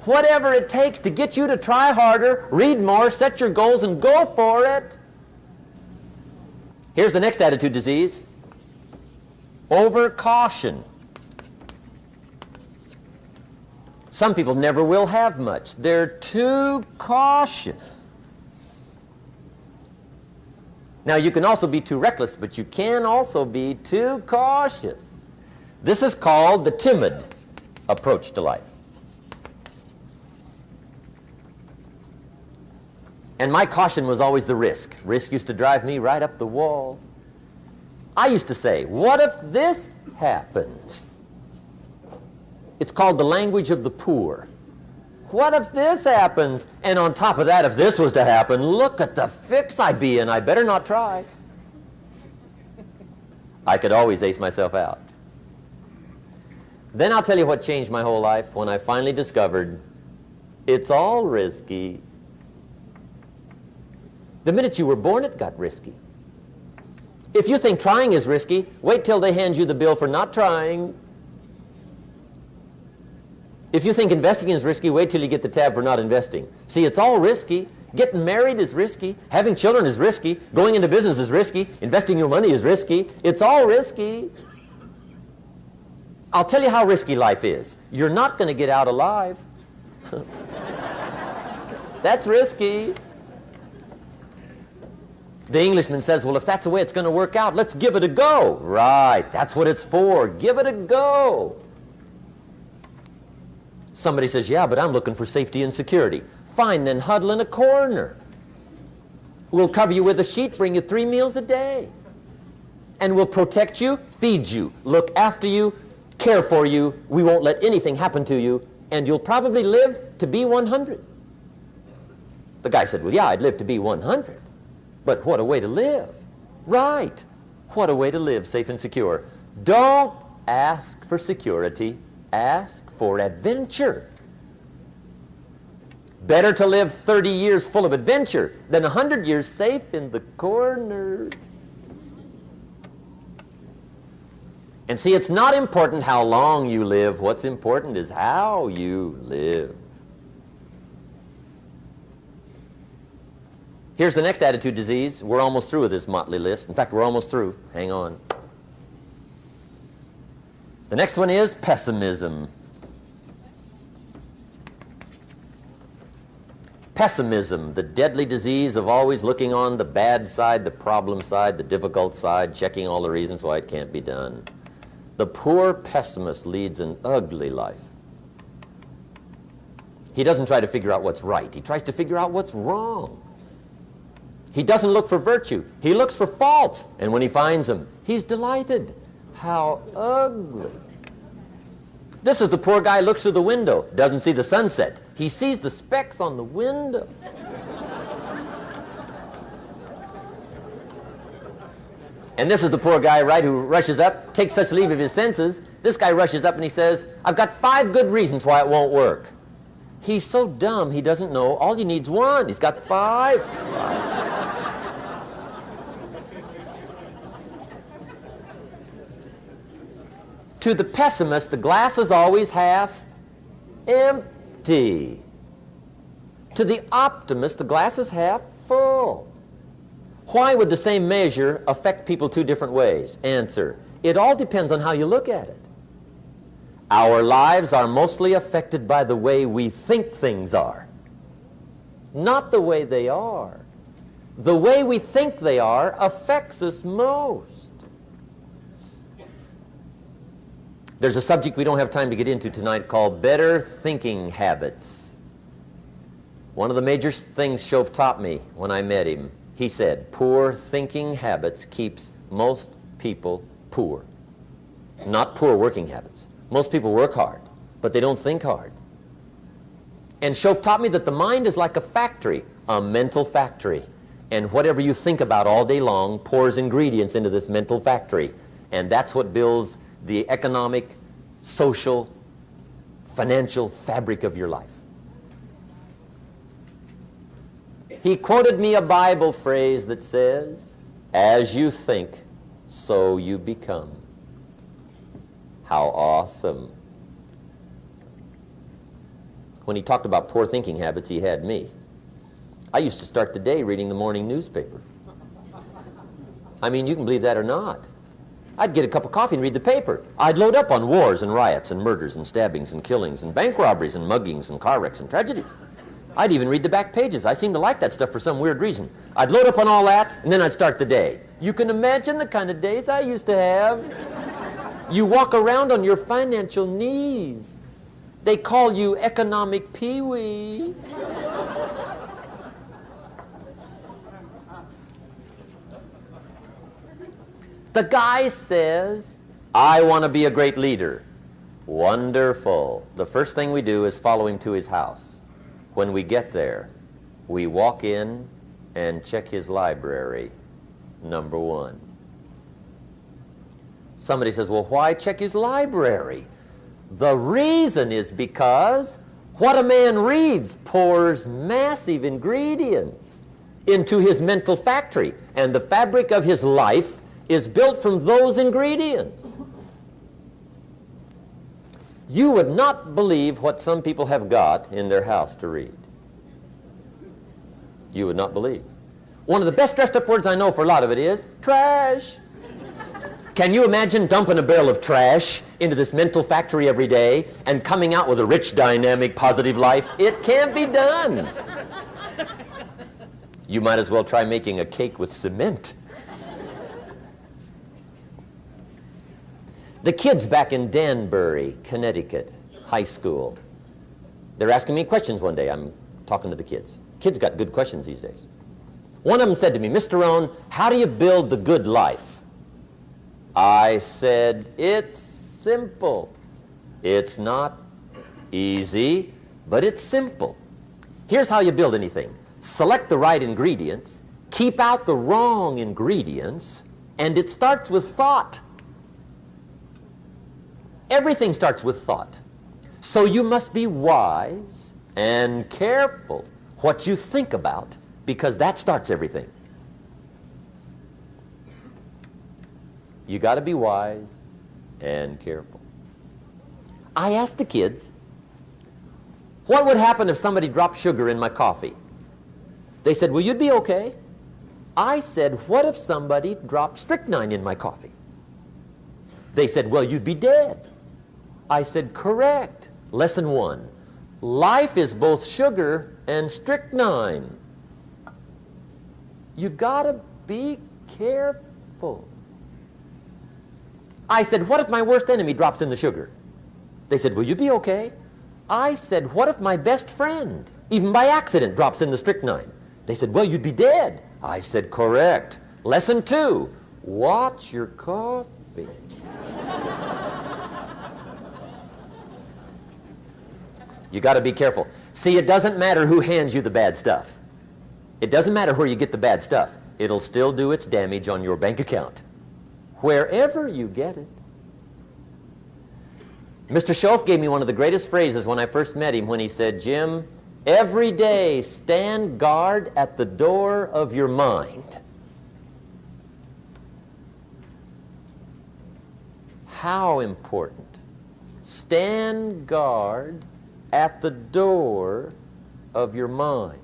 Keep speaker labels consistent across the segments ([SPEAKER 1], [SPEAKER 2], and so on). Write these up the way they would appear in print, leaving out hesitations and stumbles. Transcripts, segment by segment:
[SPEAKER 1] Whatever it takes to get you to try harder, read more, set your goals, and go for it. Here's the next attitude disease. Overcaution. Some people never will have much. They're too cautious. Now, you can also be too reckless, but you can also be too cautious. This is called the timid approach to life. And my caution was always the risk. Risk used to drive me right up the wall. I used to say, what if this happens? It's called the language of the poor. What if this happens? And on top of that, if this was to happen, look at the fix I'd be in. I better not try. I could always ace myself out. Then I'll tell you what changed my whole life when I finally discovered it's all risky. The minute you were born, it got risky. If you think trying is risky, wait till they hand you the bill for not trying. If you think investing is risky, wait till you get the tab for not investing. See, it's all risky. Getting married is risky. Having children is risky. Going into business is risky. Investing your money is risky. It's all risky. I'll tell you how risky life is. You're not going to get out alive. That's risky. The Englishman says, well, if that's the way it's going to work out, let's give it a go. Right, that's what it's for. Give it a go. Somebody says, yeah, but I'm looking for safety and security. Fine, then huddle in a corner. We'll cover you with a sheet, bring you 3 meals a day. And we'll protect you, feed you, look after you, care for you. We won't let anything happen to you, and you'll probably live to be 100. The guy said, well, yeah, I'd live to be 100. But what a way to live. Right. What a way to live, safe and secure. Don't ask for security. Ask for adventure. Better to live 30 years full of adventure than 100 years safe in the corner. And see, it's not important how long you live. What's important is how you live. Here's the next attitude disease. We're almost through with this motley list. In fact, we're almost through. Hang on. The next one is pessimism. Pessimism, the deadly disease of always looking on the bad side, the problem side, the difficult side, checking all the reasons why it can't be done. The poor pessimist leads an ugly life. He doesn't try to figure out what's right. He tries to figure out what's wrong. He doesn't look for virtue. He looks for faults. And when he finds them, he's delighted. How ugly. This is the poor guy looks through the window, doesn't see the sunset. He sees the specks on the window. And this is the poor guy, right, who rushes up, takes such leave of his senses. This guy rushes up and he says, I've got 5 good reasons why it won't work. He's so dumb he doesn't know all you need's 1. He's got 5. To the pessimist, the glass is always half empty. To the optimist, the glass is half full. Why would the same measure affect people 2 different ways? Answer, it all depends on how you look at it. Our lives are mostly affected by the way we think things are, not the way they are. The way we think they are affects us most. There's a subject we don't have time to get into tonight called better thinking habits. One of the major things Shove taught me when I met him, he said, poor thinking habits keeps most people poor. Not poor working habits. Most people work hard, but they don't think hard. And Shove taught me that the mind is like a factory, a mental factory. And whatever you think about all day long pours ingredients into this mental factory. And that's what builds the economic, social, financial fabric of your life. He quoted me a Bible phrase that says, as you think, so you become. How awesome. When he talked about poor thinking habits, he had me. I used to start the day reading the morning newspaper. I mean, you can believe that or not. I'd get a cup of coffee and read the paper. I'd load up on wars and riots and murders and stabbings and killings and bank robberies and muggings and car wrecks and tragedies. I'd even read the back pages. I seem to like that stuff for some weird reason. I'd load up on all that, and then I'd start the day. You can imagine the kind of days I used to have. You walk around on your financial knees. They call you economic peewee. The guy says, I want to be a great leader. Wonderful. The first thing we do is follow him to his house. When we get there, we walk in and check his library, number one. Somebody says, well, why check his library? The reason is because what a man reads pours massive ingredients into his mental factory, and the fabric of his life is built from those ingredients. You would not believe what some people have got in their house to read. You would not believe. One of the best dressed up words I know for a lot of it is trash. Can you imagine dumping a barrel of trash into this mental factory every day and coming out with a rich, dynamic, positive life? It can't be done. You might as well try making a cake with cement. The kids back in Danbury, Connecticut, high school, they're asking me questions one day. I'm talking to the kids. Kids got good questions these days. One of them said to me, Mr. Rohn, how do you build the good life? I said, it's simple. It's not easy, but it's simple. Here's how you build anything. Select the right ingredients, keep out the wrong ingredients, and it starts with thought. Everything starts with thought. So you must be wise and careful what you think about, because that starts everything. You got to be wise and careful. I asked the kids, what would happen if somebody dropped sugar in my coffee? They said, well, you'd be okay. I said, what if somebody dropped strychnine in my coffee? They said, well, you'd be dead. I said, correct. Lesson one, life is both sugar and strychnine. You gotta be careful. I said, what if my worst enemy drops in the sugar? They said, will you be okay? I said, what if my best friend, even by accident, drops in the strychnine? They said, well, you'd be dead. I said, correct. Lesson two, watch your coffee. You got to be careful. See, it doesn't matter who hands you the bad stuff. It doesn't matter where you get the bad stuff. It'll still do its damage on your bank account, wherever you get it. Mr. Schoaf gave me one of the greatest phrases when I first met him when he said, Jim, every day stand guard at the door of your mind. How important. Stand guard at the door of your mind.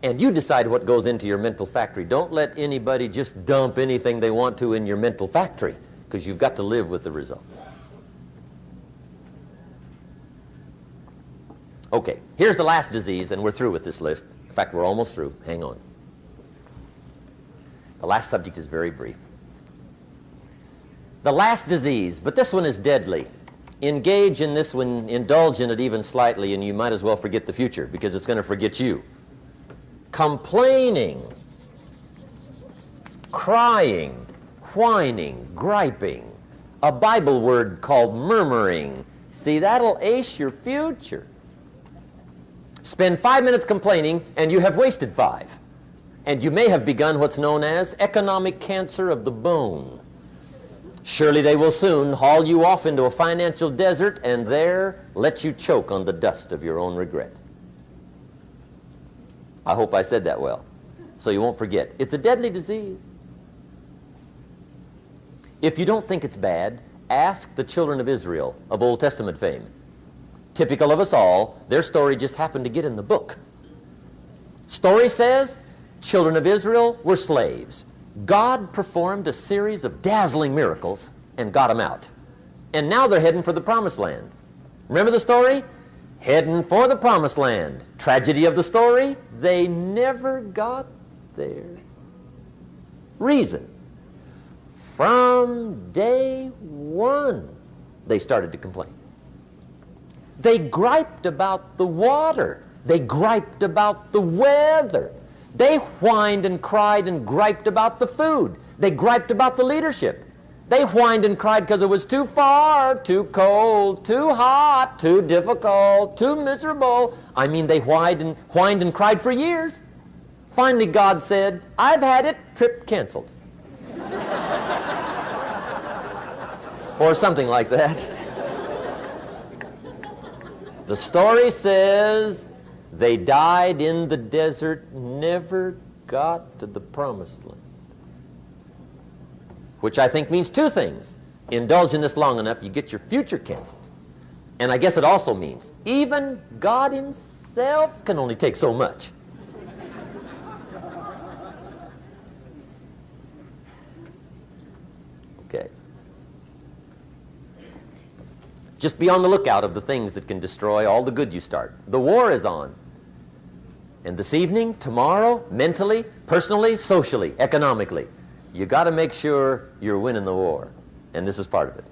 [SPEAKER 1] And you decide what goes into your mental factory. Don't let anybody just dump anything they want to in your mental factory, because you've got to live with the results. Okay, here's the last disease, and we're through with this list. In fact, we're almost through. Hang on. The last subject is very brief. The last disease, but this one is deadly. Engage in this one, indulge in it even slightly, and you might as well forget the future, because it's going to forget you. Complaining, crying, whining, griping, a Bible word called murmuring. See, that'll ace your future. Spend 5 minutes complaining, and you have wasted 5. And you may have begun what's known as economic cancer of the bone. Surely they will soon haul you off into a financial desert and there let you choke on the dust of your own regret. I hope I said that well, so you won't forget. It's a deadly disease. If you don't think it's bad, ask the children of Israel of Old Testament fame. Typical of us all, their story just happened to get in the book. Story says, children of Israel were slaves. God performed a series of dazzling miracles and got them out. And now they're heading for the promised land. Remember the story? Heading for the promised land. Tragedy of the story, they never got there. Reason. From day one, they started to complain. They griped about the water. They griped about the weather. They whined and cried and griped about the food. They griped about the leadership. They whined and cried because it was too far, too cold, too hot, too difficult, too miserable. I mean, they whined and cried for years. Finally, God said, I've had it, trip canceled. Or something like that. The story says they died in the desert, never got to the promised land. Which I think means two things. Indulge in this long enough, you get your future canceled. And I guess it also means even God himself can only take so much. Okay. Just be on the lookout of the things that can destroy all the good you start. The war is on. And this evening, tomorrow, mentally, personally, socially, economically, you got to make sure you're winning the war. And this is part of it.